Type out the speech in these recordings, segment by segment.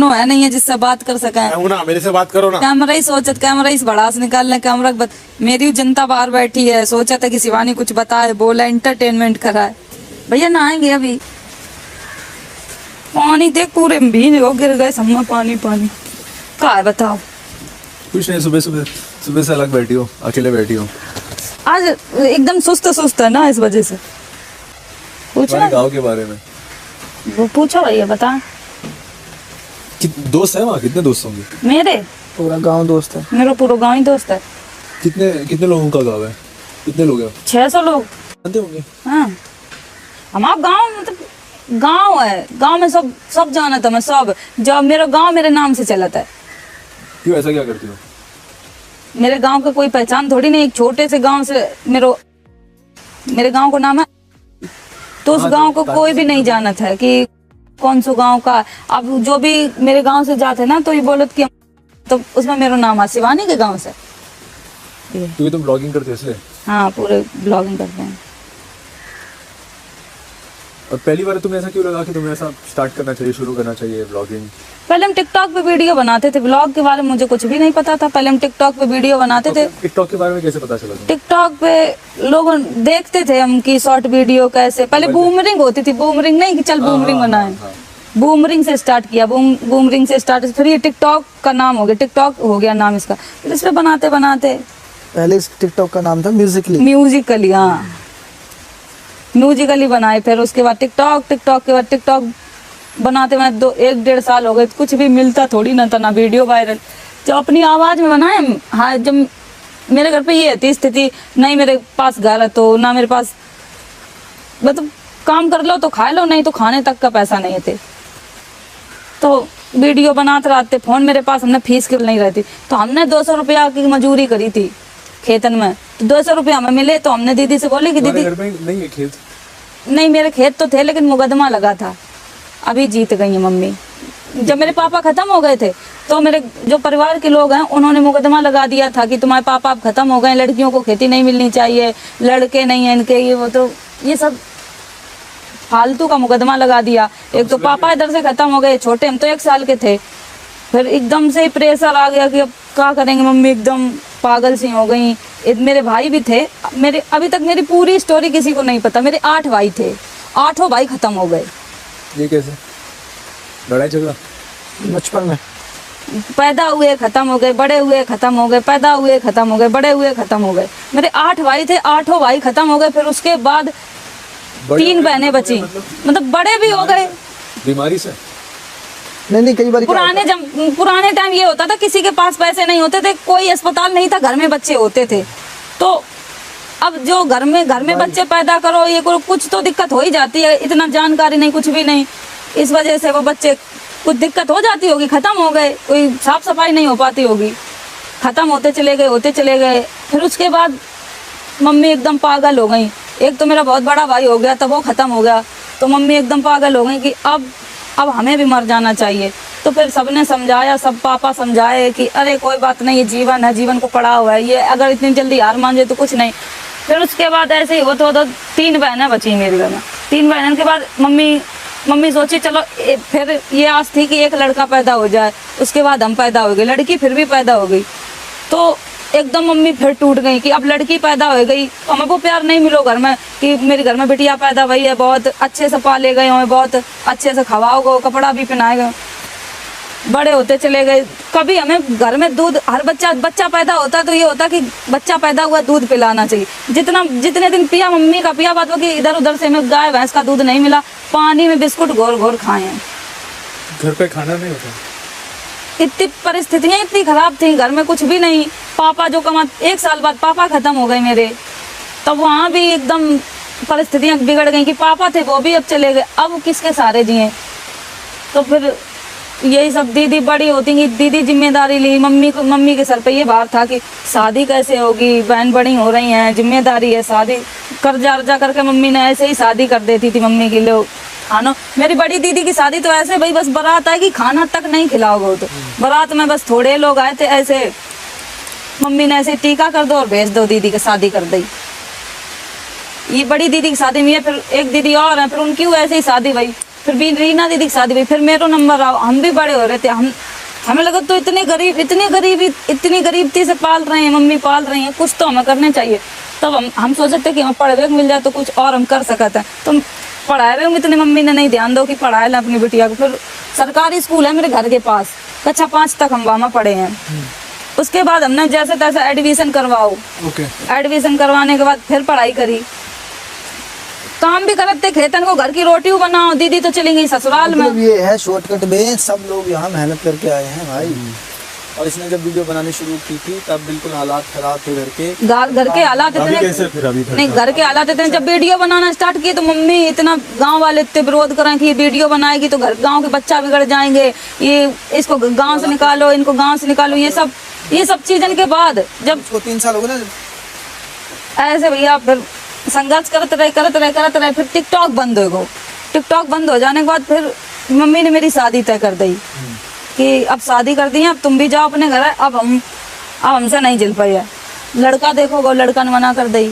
है नहीं है जिससे बात कर सके। ना मेरे से बात करो ना। कैमरा ही सोचत, कैमरा ही भड़ास निकालने कैमरा मेरी जनता बाहर बैठी है, सोचा था कि शिवानी कुछ बताए, बोला एंटरटेनमेंट कराए। भैया नहाएंगे अभी, पानी देख पूरे भीग हो गिर गए सब पानी पानी। क्या है बताओ? कुछ नहीं, सुबह से अलग बैठी हो, अकेले बैठी हो। आज एकदम सुस्त है ना, इस वजह से। पूछो गाँव के बारे में वो पूछो भैया, बता। दोस्त है वहाँ? कितने दोस्त होंगे? मेरे पूरा गांव दोस्त है। मेरा पूरा गाँव ही दोस्त है। कितने लोगों का गाँव है? कितने लोग हैं? 600 लोग जानते होंगे। हाँ, हमारा गाँव मतलब गाँव है, गाँव में सब जाना था मैं, सब जब मेरा गाँव मेरे नाम से चला था। क्यों ऐसा क्या करती हो? मेरे गांव का कोई पहचान थोड़ी नहीं, एक छोटे से गांव से मेरे गांव को नाम है, तो उस गांव को कोई भी नहीं जाना था कि कौन सा गांव का। अब जो भी मेरे गांव से जाते ना तो ये बोलत कि तो उसमें मेरा नाम है शिवानी के गांव से। क्योंकि तुम ब्लॉगिंग करते हो इसलिए? हाँ, पूरे ब्लॉगिंग करते हैं। और पहली बार तुम्हें ऐसा क्यों लगा कि तुम्हें ऐसा स्टार्ट करना चाहिए, शुरू करना चाहिए ब्लॉगिंग? पहले हम टिकटॉक पे वीडियो बनाते थे, ब्लॉग के बारे में मुझे कुछ भी नहीं पता था। पहले हम टिकटॉक पे वीडियो बनाते थे। टिकटॉक के बारे में कैसे पता चला? टिकटॉक पे लोग देखते थे हम की शॉर्ट वीडियो कैसे, पहले बूमरिंग होती थी, बूमरिंग नहीं कि चल बूमरिंग बनाए, बूमरिंग से स्टार्ट किया, बूमरिंग से स्टार्ट, फिर ये टिकटॉक का नाम हो गया, टिकटॉक हो गया नाम इसका। फिर इस पे बनाते बनाते, पहले इस टिकटॉक का नाम था म्यूजिकली। हाँ म्यूजिकली बनाए, फिर उसके बाद टिकटॉक के बाद टिकटॉक बनाते बनाते 1-1.5 साल हो गए। कुछ भी मिलता थोड़ी ना था, ना वीडियो वायरल। जब अपनी आवाज में बनाए, हाँ, जब मेरे घर पे ये थी स्थिति, नहीं मेरे पास घर है तो ना मेरे पास, मतलब काम कर लो तो खा लो, नहीं तो खाने तक का पैसा नहीं थे, तो वीडियो बनाते रहते। फोन मेरे पास, हमने फीस के नहीं रहती, तो हमने 200 रुपया की मजूरी करी थी खेतन में, तो 200 रुपया हमें मिले, तो हमने दीदी से बोले कि दीदी, घर में नहीं है खेत? नहीं मेरे खेत तो थे लेकिन मुकदमा लगा था, अभी जीत गई है मम्मी। जब मेरे पापा खत्म हो गए थे तो मेरे जो परिवार के लोग हैं उन्होंने मुकदमा लगा दिया था कि तुम्हारे पापा अब खत्म हो गए, लड़कियों को खेती नहीं मिलनी चाहिए, लड़के नहीं है इनके, ये वो, तो ये सब फालतू का मुकदमा लगा दिया। एक तो पापा इधर से खत्म हो गए, छोटे हम तो 1 साल के थे, फिर एकदम से प्रेशर आ गया कि अब क्या करेंगे, मम्मी एकदम पागल सी हो गई। मेरे भाई भी थे, मेरे अभी तक मेरी पूरी स्टोरी किसी को नहीं पता। मेरे 8 भाई थे, 8 भाई खत्म हो गए। ये कैसे? लड़ाई झगड़ा? बचपन में पैदा हुए खत्म हो गए, बड़े हुए खत्म हो गए, पैदा हुए खत्म हो गए, बड़े हुए खत्म हो गए। मेरे 8 भाई थे, 8 भाई खत्म हो गए। फिर उसके बाद 3 बहनें बची, मतलब बड़े भी हो गए बीमारी से। नहीं, कई बार पुराने टाइम ये होता था, किसी के पास पैसे नहीं होते थे, कोई अस्पताल नहीं था, घर में बच्चे होते थे। तो अब जो घर में बच्चे पैदा करो, ये करो, कुछ तो दिक्कत हो ही जाती है, इतना जानकारी नहीं, कुछ भी नहीं, इस वजह से वो बच्चे कुछ दिक्कत हो जाती होगी, खत्म हो गए, कोई साफ सफाई नहीं हो पाती होगी, खत्म होते चले गए। फिर उसके बाद मम्मी एकदम पागल हो गई। एक तो मेरा बहुत बड़ा भाई हो गया, तब वो खत्म हो गया, तो मम्मी एकदम पागल हो गई कि अब हमें भी मर जाना चाहिए। तो फिर सबने समझाया, सब पापा समझाए कि अरे कोई बात नहीं, ये जीवन है, जीवन को पड़ा हुआ है, ये अगर इतनी जल्दी हार मान जाए तो कुछ नहीं। फिर उसके बाद ऐसे ही होते होते 3 बहनें बची मेरे घर में। 3 बहनों के बाद मम्मी सोची चलो फिर ये आस थी कि एक लड़का पैदा हो जाए, उसके बाद हम पैदा हो गए, लड़की फिर भी पैदा हो गई। तो एकदम मम्मी फिर टूट गई कि अब लड़की पैदा हो गई, हमको प्यार नहीं मिलो घर में कि मेरे घर में बिटिया पैदा हुई है, बहुत अच्छे से पाले गए हैं, बहुत अच्छे से खवाओगे, कपड़ा भी पहनाए गए, बड़े होते चले गए। कभी हमें घर में दूध, हर बच्चा पैदा होता तो ये होता कि बच्चा पैदा हुआ दूध पिलाना चाहिए, जितने दिन पिया मम्मी का पिया, बात कि इधर उधर से हमें गाय भैंस का दूध नहीं मिला, पानी में बिस्कुट घोर खाए हैं। घर पे खाना नहीं होता? इतनी परिस्थितियां इतनी खराब थी, घर में कुछ भी नहीं। पापा जो 1 साल बाद पापा खत्म हो गए मेरे, तब वहाँ भी एकदम परिस्थितियां बिगड़ गई कि पापा थे वो भी अब चले गए, अब किसके सहारे जिए। तो फिर यही सब, दीदी बड़ी होती गई, दीदी जिम्मेदारी ली, मम्मी के सर पे ये भार था कि शादी कैसे होगी, बहन बड़ी हो रही हैं, जिम्मेदारी है, शादी कर्जा करके मम्मी ने ऐसे ही शादी कर देती थी मम्मी के लिए। खाना, मेरी बड़ी दीदी की शादी तो ऐसे भाई बस बारात आएगी, खाना तक नहीं खिलाओगे, तो बारात में बस थोड़े लोग आए थे, ऐसे मम्मी ने ऐसे टीका कर दो और भेज दो, दीदी की शादी कर दी। ये बड़ी दीदी की शादी में, फिर एक दीदी और है, फिर उनकी ऐसे ही शादी भाई फिर भी रीना दीदी की शादी हुई, फिर मेरा नंबर आओ, हम भी बड़े हो रहे थे। हमें लगा तो इतनी गरीबी से पाल रहे हैं, मम्मी पाल रही हैं, कुछ तो हमें करने चाहिए। तब हम सोच रहे थे कि हमें पढ़े हुए मिल जाए तो कुछ और हम कर सकते हैं। तो पढ़ाए हुए इतनी मम्मी ने नहीं ध्यान दो कि पढ़ाए ला अपनी बिटिया को। फिर सरकारी स्कूल है मेरे घर के पास, कक्षा 5 तक हम वहाँ पढ़े हैं। उसके बाद हमने जैसे तैसे एडमिशन करवाओ, एडमिशन करवाने के बाद फिर पढ़ाई करी, काम भी करते खेतन को, घर की रोटी बनाओ। दीदी तो चली गई ससुराल में। मतलब ये है शॉर्टकट में सब लोग यहाँ मेहनत करके आए हैं भाई। और इसने जब वीडियो बनानी शुरू की थी तब बिल्कुल हालात खराब थे घर के हालात अभी इतने कैसे फिर अभी नहीं, घर के हालात इतने। जब वीडियो बनाना स्टार्ट किए तो मम्मी इतना, गांव वाले इतने विरोध करें कि ये वीडियो बनाएगी तो गांव के बच्चा बिगड़ जाएंगे, ये इसको गांव से निकालो, इनको गांव से निकालो। ये सब चीजन के बाद जब उसको 3 साल हो गए ना ऐसे भैया फिर संघर्ष करते रहे, फिर टिकटॉक बंद हो गो। टिकटॉक बंद हो जाने के बाद फिर मम्मी ने मेरी शादी तय कर दी कि अब शादी कर दी है, अब तुम भी जाओ अपने घर। अब हमसे नहीं झेल पाई है। लड़का देखोगे, लड़का ने मना कर दी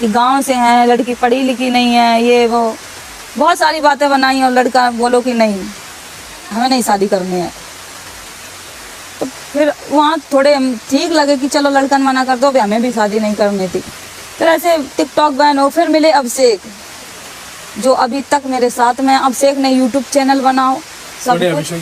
कि गांव से है, लड़की पढ़ी लिखी नहीं है, ये वो बहुत सारी बातें बनाई। और लड़का बोलो कि नहीं, हमें नहीं शादी करनी है। तो फिर वहाँ थोड़े हम ठीक लगे कि चलो लड़का ने मना कर दो, हमें भी शादी नहीं करनी थी। फिर ऐसे टिकटॉक बैन हो, फिर मिले अभिषेक जो अभी तक मेरे साथ में। अभिषेक ने यूट्यूब चैनल बनाओ सब कुछ।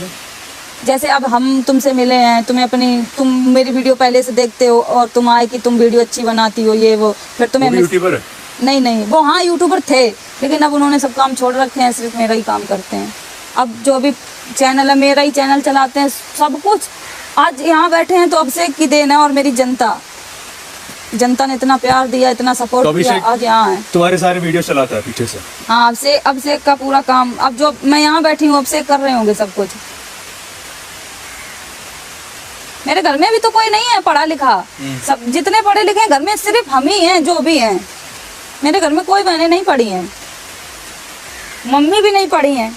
जैसे अब हम तुमसे मिले हैं, तुम मेरी वीडियो पहले से देखते हो और तुम आए कि तुम वीडियो अच्छी बनाती हो, ये वो। फिर तुम्हें यूट्यूबर है? नहीं, वो हाँ यूट्यूबर थे, लेकिन अब उन्होंने सब काम छोड़ रखे हैं, सिर्फ मेरा ही काम करते हैं। अब जो भी चैनल है मेरा ही चैनल चलाते हैं, सब कुछ। आज यहाँ बैठे हैं तो अभिषेक की देन है और मेरी जनता ने इतना प्यार दिया, इतना सपोर्ट किया, आज यहाँ है। तुम्हारे सारे वीडियो चलाता है पीछे से? हाँ, अभिषेक का पूरा काम। अब जो मैं यहाँ बैठी हूँ अभिषेक कर रहे होंगे सब कुछ। मेरे घर में भी तो कोई नहीं है पढ़ा लिखा, सब जितने पढ़े लिखे हैं घर में सिर्फ हम ही हैं जो भी हैं। मेरे घर में कोई बहनें नहीं पढ़ी हैं, मम्मी भी नहीं पढ़ी हैं,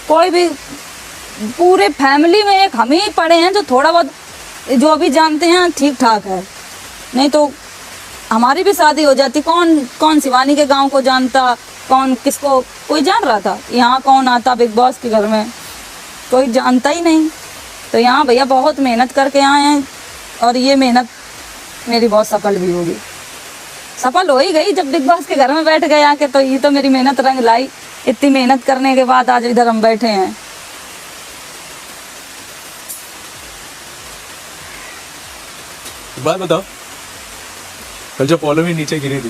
कोई भी। पूरे फैमिली में एक हम ही पढ़े हैं जो थोड़ा बहुत जो भी जानते हैं ठीक ठाक है। नहीं तो हमारी भी शादी हो जाती, कौन शिवानी के गांव को जानता, कौन किसको कोई जान रहा था। यहाँ कौन आता बिग बॉस के घर में, कोई जानता ही नहीं। तो यहाँ भैया बहुत मेहनत करके आए हैं और ये मेहनत मेरी बहुत सफल भी होगी। सफल हो ही गई जब बिग बॉस के घर में बैठ गए आके, तो ये तो मेरी मेहनत रंग लाई। इतनी मेहनत करने के बाद आज इधर हम बैठे हैं। बात बताओ, कल जो पॉलो में नीचे गिरी थी,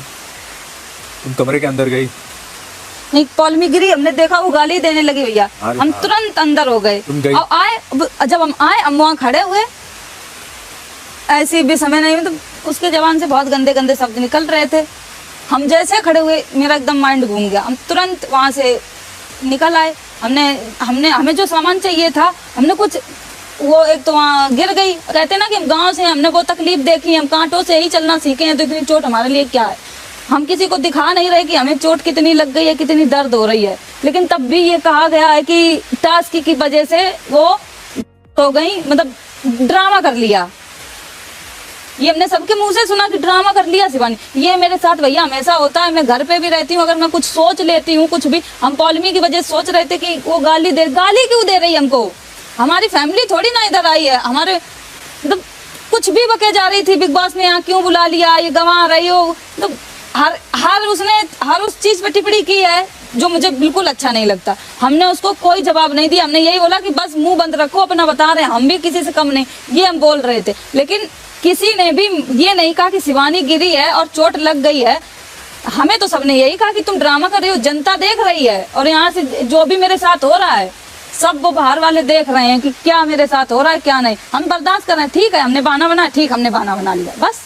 तुम कमरे के अंदर गई? नहीं, पॉलमी गिरी, हमने देखा वो गाली देने लगी भैया, हम तुरंत अंदर हो गए। और आए, जब हम आए हम वहाँ खड़े हुए, ऐसे भी समय नहीं, तो उसके जबान से बहुत गंदे गंदे शब्द निकल रहे थे। हम जैसे खड़े हुए मेरा एकदम माइंड घूम गया, हम तुरंत वहाँ से निकल आए। हमें जो सामान चाहिए था, हमने कुछ वो एक तो वहाँ गिर गई। कहते ना कि हम गाँव से, हमने वो तकलीफ देखी, हम कांटों से ही चलना सीखे हैं, तो इतनी चोट हमारे लिए क्या है। हम किसी को दिखा नहीं रहे कि हमें चोट कितनी लग गई है, कितनी दर्द हो रही है। लेकिन तब भी ये कहा गया है कि टास्क की वजह से वो हो गई, मतलब ड्रामा कर लिया। ये हमने सबके मुंह से सुना कि ड्रामा कर लिया शिवानी। ये मेरे साथ भैया हमेशा होता है। मैं घर पे भी रहती हूँ, अगर मैं कुछ सोच लेती हूँ कुछ भी, हम पॉलमी की वजह सोच रहे थे कि वो गाली क्यों दे रही है हमको। हमारी फैमिली थोड़ी ना इधर आई है, हमारे मतलब कुछ भी बके जा रही थी। बिग बॉस ने यहाँ क्यों बुला लिया, ये गंवा रही हो, मतलब उसने हर उस चीज पे टिप्पणी की है जो मुझे बिल्कुल अच्छा नहीं लगता। हमने उसको कोई जवाब नहीं दिया, हमने यही बोला कि बस मुंह बंद रखो, अपना बता रहे हैं, हम भी किसी से कम नहीं, ये हम बोल रहे थे। लेकिन किसी ने भी ये नहीं कहा कि शिवानी गिरी है और चोट लग गई है। हमें तो सबने यही कहा कि तुम ड्रामा कर रही हो, जनता देख रही है। और यहाँ से जो भी मेरे साथ हो रहा है, सब वो बाहर वाले देख रहे हैं कि क्या मेरे साथ हो रहा है क्या नहीं। हम बर्दाश्त कर रहे हैं, ठीक है, हमने बहाना बनाया, ठीक, हमने बहाना बना लिया, बस।